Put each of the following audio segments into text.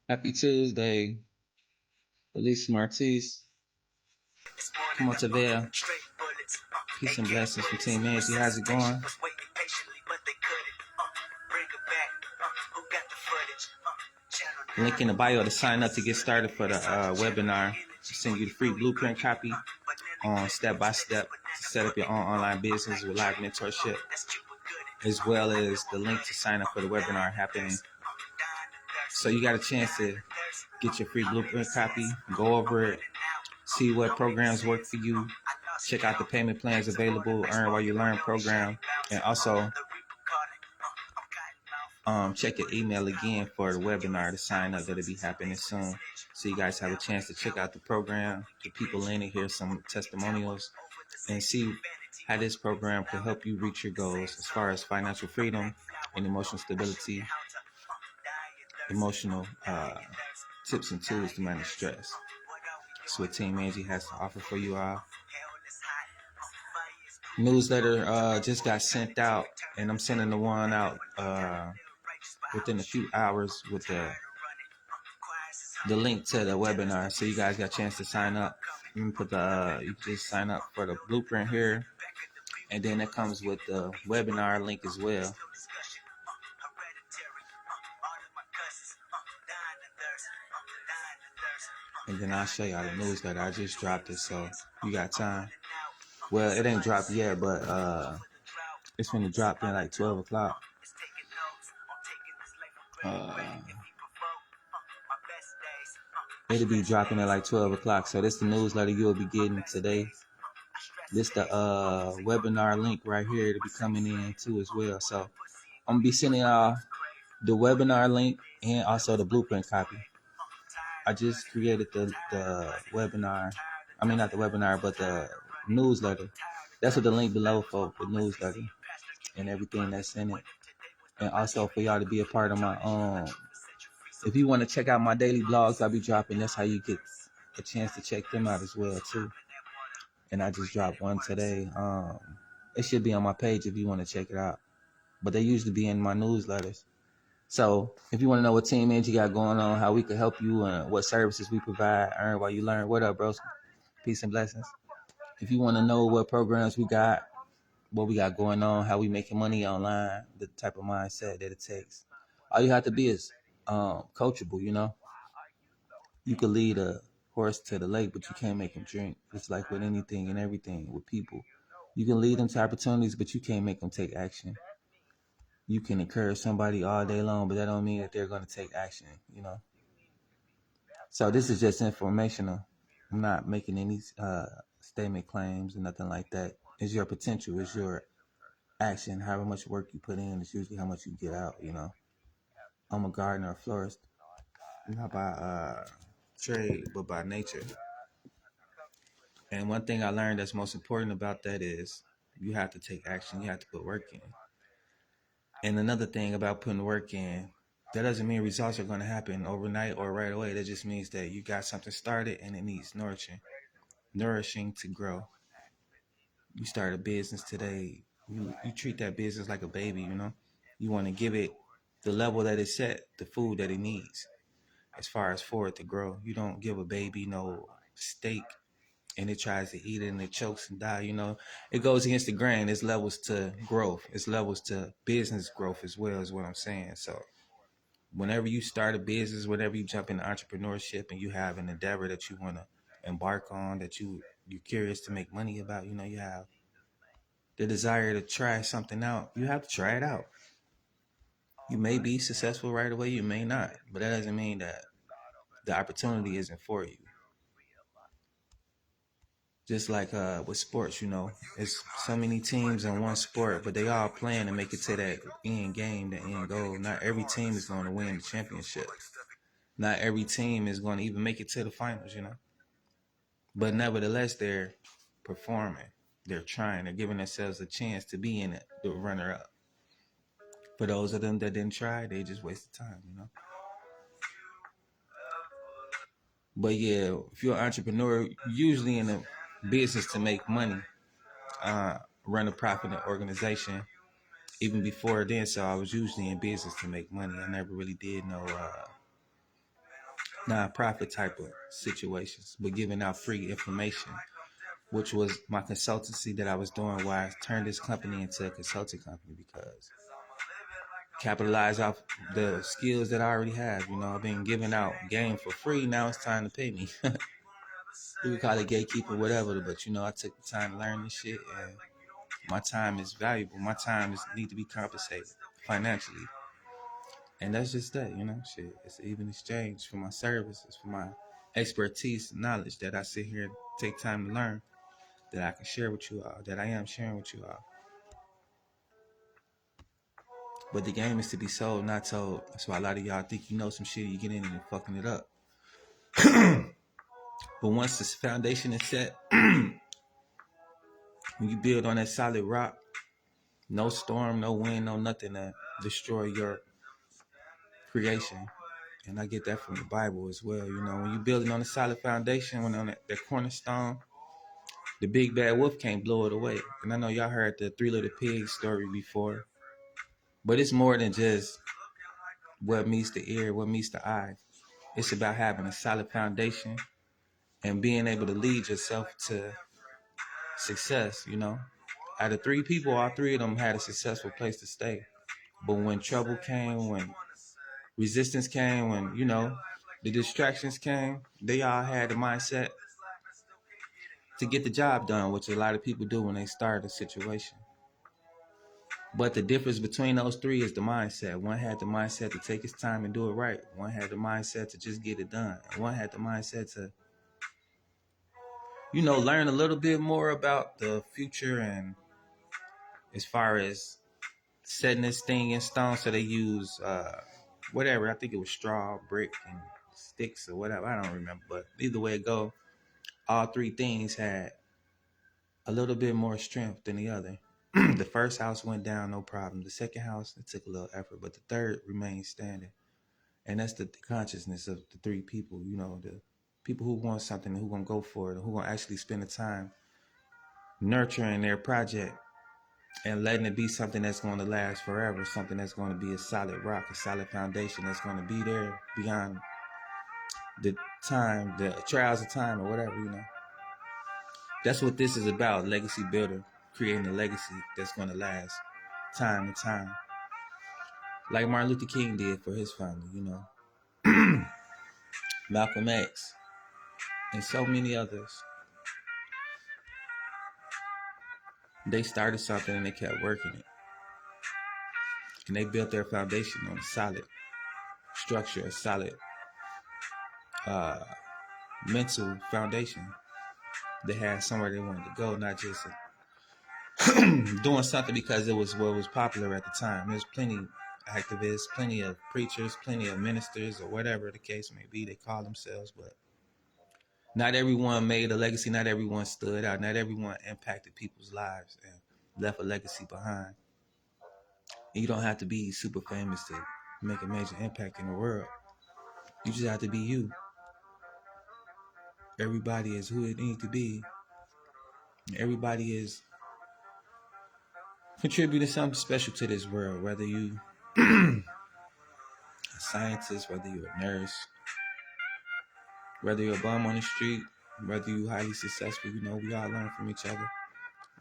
Happy Tuesday, Elise Martis. Come on to Vale. Peace and blessings from Team Angie. How's it going? Link in the bio to sign up to get started for the webinar. Send you the free blueprint copy on step by step to set up your own online business with live mentorship, as well as the link to sign up for the webinar happening. So you got a chance to get your free blueprint copy, go over it, see what programs work for you, check out the payment plans available, Earn While You Learn program, and also check your email again for the webinar to sign up. That'll be happening soon. So you guys have a chance to check out the program, get people in and hear some testimonials, and see how this program can help you reach your goals as far as financial freedom and emotional stability, emotional tips and tools to manage stress. That's what Team Angie has to offer for you all. Newsletter just got sent out, and I'm sending the one out within a few hours with the link to the webinar, so you guys got a chance to sign up. You can put you just sign up for the blueprint here, and then it comes with the webinar link as well. And then I'll show y'all the newsletter. I just dropped it, so you got time. Well, it ain't dropped yet, but it's gonna drop in like 12 o'clock. It'll be dropping at like 12 o'clock. So this the newsletter you'll be getting today. This the webinar link right here to be coming in too as well. So I'm gonna be sending y'all the webinar link and also the blueprint copy. I just created the webinar. I mean, not the webinar, but the newsletter. That's what the link below for the newsletter and everything that's in it. And also for y'all to be a part of my if you want to check out my daily blogs I'll be dropping, that's how you get a chance to check them out as well too. And I just dropped one today. It should be on my page if you want to check it out. But they usually be in my newsletters. So if you want to know what Team Angie got going on, how we can help you, and what services we provide, Earn While You Learn. What up, bros? Peace and blessings. If you want to know what programs we got, what we got going on, how we making money online, the type of mindset that it takes, all you have to be is coachable. You know, you could lead a horse to the lake, but you can't make him drink. It's like with anything and everything with people. You can lead them to opportunities, but you can't make them take action. You can encourage somebody all day long, but that don't mean that they're going to take action, you know. So this is just informational. I'm not making any statement claims or nothing like that. It's your potential. It's your action. However much work you put in, it's usually how much you get out, you know. I'm a gardener, a florist, not by trade, but by nature. And one thing I learned that's most important about that is you have to take action. You have to put work in. And another thing about putting work in, that doesn't mean results are going to happen overnight or right away. That just means that you got something started and it needs nourishing to grow. You start a business today, you treat that business like a baby, you know. You want to give it the level that it's set, the food that it needs as far as for it to grow. You don't give a baby no steak and it tries to eat it and it chokes and die, you know. It goes against the grain. It's levels to growth. It's levels to business growth as well, is what I'm saying. So whenever you start a business, whenever you jump into entrepreneurship and you have an endeavor that you want to embark on, that you're curious to make money about, you know, you have the desire to try something out, you have to try it out. You may be successful right away, you may not, but that doesn't mean that the opportunity isn't for you. Just like with sports, you know, it's so many teams in one sport, but they all playing to make it to that end game, the end goal. Not every team is going to win the championship. Not every team is going to even make it to the finals, you know. But nevertheless, they're performing. They're trying. They're giving themselves a chance to be in it, the runner-up. For those of them that didn't try, they just wasted time, you know. But yeah, if you're an entrepreneur, usually in a business to make money, run a profit organization. Even before then, so I was usually in business to make money. I never really did no non-profit type of situations, but giving out free information, which was my consultancy that I was doing, why I turned this company into a consulting company, because capitalize off the skills that I already have. I've been giving out game for free. Now it's time to pay me. You would call it gatekeeping, whatever, but I took the time to learn this shit, and my time is valuable. My time need to be compensated financially. And that's just that, shit. It's an even exchange for my services, for my expertise, knowledge that I sit here and take time to learn, that I can share with you all, that I am sharing with you all. But the game is to be sold, not told. That's why a lot of y'all think you know some shit, you get in and fucking it up. But once this foundation is set, when you build on that solid rock, no storm, no wind, no nothing to destroy your creation. And I get that from the Bible as well. When you're building on a solid foundation, when on that cornerstone, the big bad wolf can't blow it away. And I know y'all heard the Three Little Pigs story before, but it's more than just what meets the ear, what meets the eye. It's about having a solid foundation and being able to lead yourself to success. Out of 3 people, all 3 of them had a successful place to stay. But when trouble came, when resistance came, when, the distractions came, they all had the mindset to get the job done, which a lot of people do when they start a situation. But the difference between those 3 is the mindset. One had the mindset to take his time and do it right. One had the mindset to just get it done. And one had the mindset to, learn a little bit more about the future, and as far as setting this thing in stone. So they use whatever, I think it was straw, brick, and sticks or whatever. I don't remember. But either way it go, all 3 things had a little bit more strength than the other. The first house went down, no problem. The second house, it took a little effort, but the third remained standing. And that's the consciousness of the 3 people, the people who want something, who gonna go for it, who gonna actually spend the time nurturing their project and letting it be something that's going to last forever, something that's going to be a solid rock, a solid foundation that's going to be there beyond the time, the trials of time or whatever, That's what this is about, legacy builder, creating a legacy that's going to last time and time. Like Martin Luther King did for his family, Malcolm X, and so many others. They started something and they kept working it. And they built their foundation on a solid structure, a solid mental foundation. They had somewhere they wanted to go, not just doing something because it was what was popular at the time. There's plenty of activists, plenty of preachers, plenty of ministers, or whatever the case may be they call themselves, but not everyone made a legacy, not everyone stood out, not everyone impacted people's lives and left a legacy behind. And you don't have to be super famous to make a major impact in the world. You just have to be you. Everybody is who it needs to be. Everybody is contributing something special to this world, whether you a scientist, whether you're a nurse, whether you're a bum on the street, whether you're highly successful. We all learn from each other.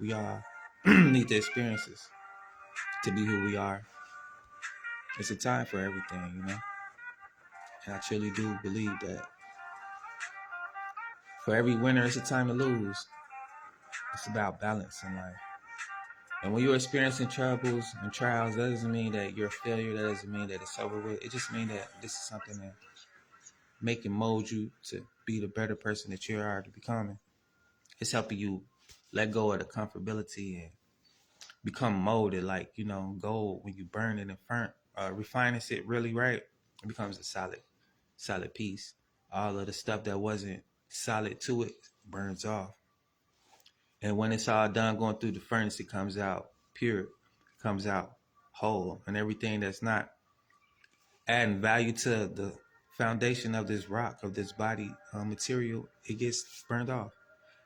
We all need the experiences to be who we are. It's a time for everything, And I truly do believe that for every winner, it's a time to lose. It's about balance in life. And when you're experiencing troubles and trials, that doesn't mean that you're a failure. That doesn't mean that it's over with. It just means that this is something that make and mold you to be the better person that you are to becoming. It's helping you let go of the comfortability and become molded. Like, gold, when you burn it and refining it really right, it becomes a solid piece. All of the stuff that wasn't solid to it burns off. And when it's all done going through the furnace, it comes out pure, comes out whole. And everything that's not adding value to the foundation of this rock, of this body material, it gets burned off.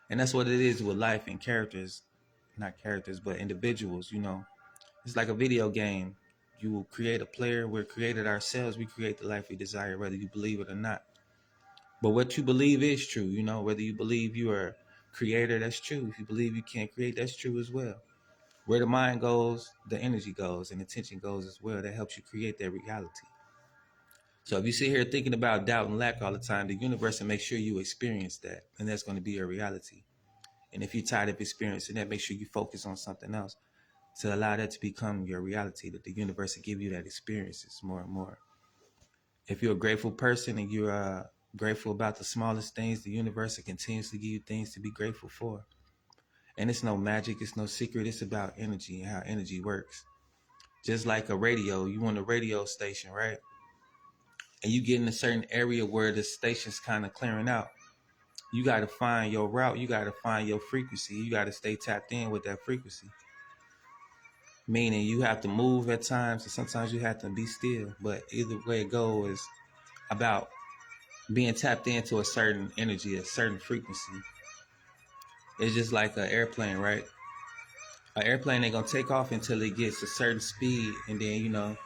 And that's what it is with life and characters. Not characters, but individuals, It's like a video game. You will create a player. We're created ourselves. We create the life we desire, whether you believe it or not. But what you believe is true. You know, whether you believe you are a creator, that's true. If you believe you can't create, that's true as well. Where the mind goes, the energy goes, and attention goes as well. That helps you create that reality. So if you sit here thinking about doubt and lack all the time, the universe will make sure you experience that, and that's going to be your reality. And if you're tired of experiencing that, make sure you focus on something else to allow that to become your reality, that the universe will give you that experiences more and more. If you're a grateful person and you're grateful about the smallest things, the universe will continuously give you things to be grateful for. And it's no magic, it's no secret. It's about energy and how energy works. Just like a radio, you want a radio station, right? And you get in a certain area where the station's kind of clearing out. You got to find your route. You got to find your frequency. You got to stay tapped in with that frequency. Meaning you have to move at times, and sometimes you have to be still. But either way it goes is about being tapped into a certain energy, a certain frequency. It's just like an airplane, right? An airplane ain't gonna take off until it gets a certain speed, and then, you know,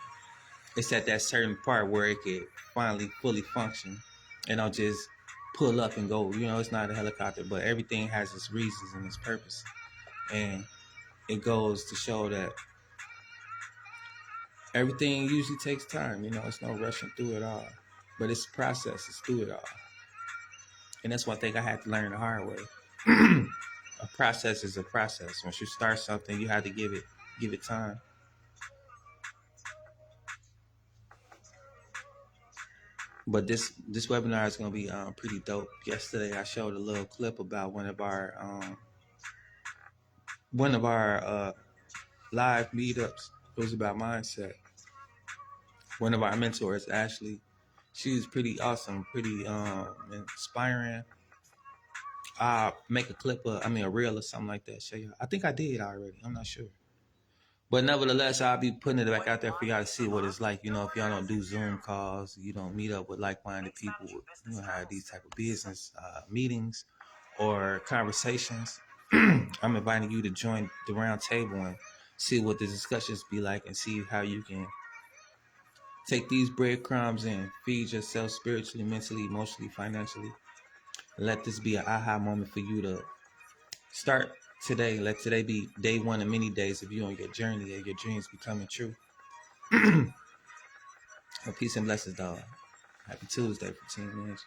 it's at that certain part where it can finally fully function and don't just pull up and go. You know, it's not a helicopter, but everything has its reasons and its purpose. And it goes to show that everything usually takes time. You know, it's no rushing through it all, but it's processes through it all. And that's one thing I had to learn the hard way. A process is a process. Once you start something, you have to give it time. But this webinar is gonna be pretty dope. Yesterday, I showed a little clip about one of our live meetups. It was about mindset. One of our mentors, Ashley, she's pretty awesome, pretty inspiring. I'll make a reel or something like that. Show you. I think I did already. I'm not sure. But nevertheless, I'll be putting it back out there for y'all to see what it's like. You know, if y'all don't do Zoom calls, you don't meet up with like-minded people, you know, have these type of business meetings or conversations. I'm inviting you to join the round table and see what the discussions be like and see how you can take these breadcrumbs and feed yourself spiritually, mentally, emotionally, financially. Let this be an aha moment for you to start today. Let today be day one of many days of you on your journey and your dreams becoming true. Peace and blessings, dog. Happy Tuesday for Team Edge.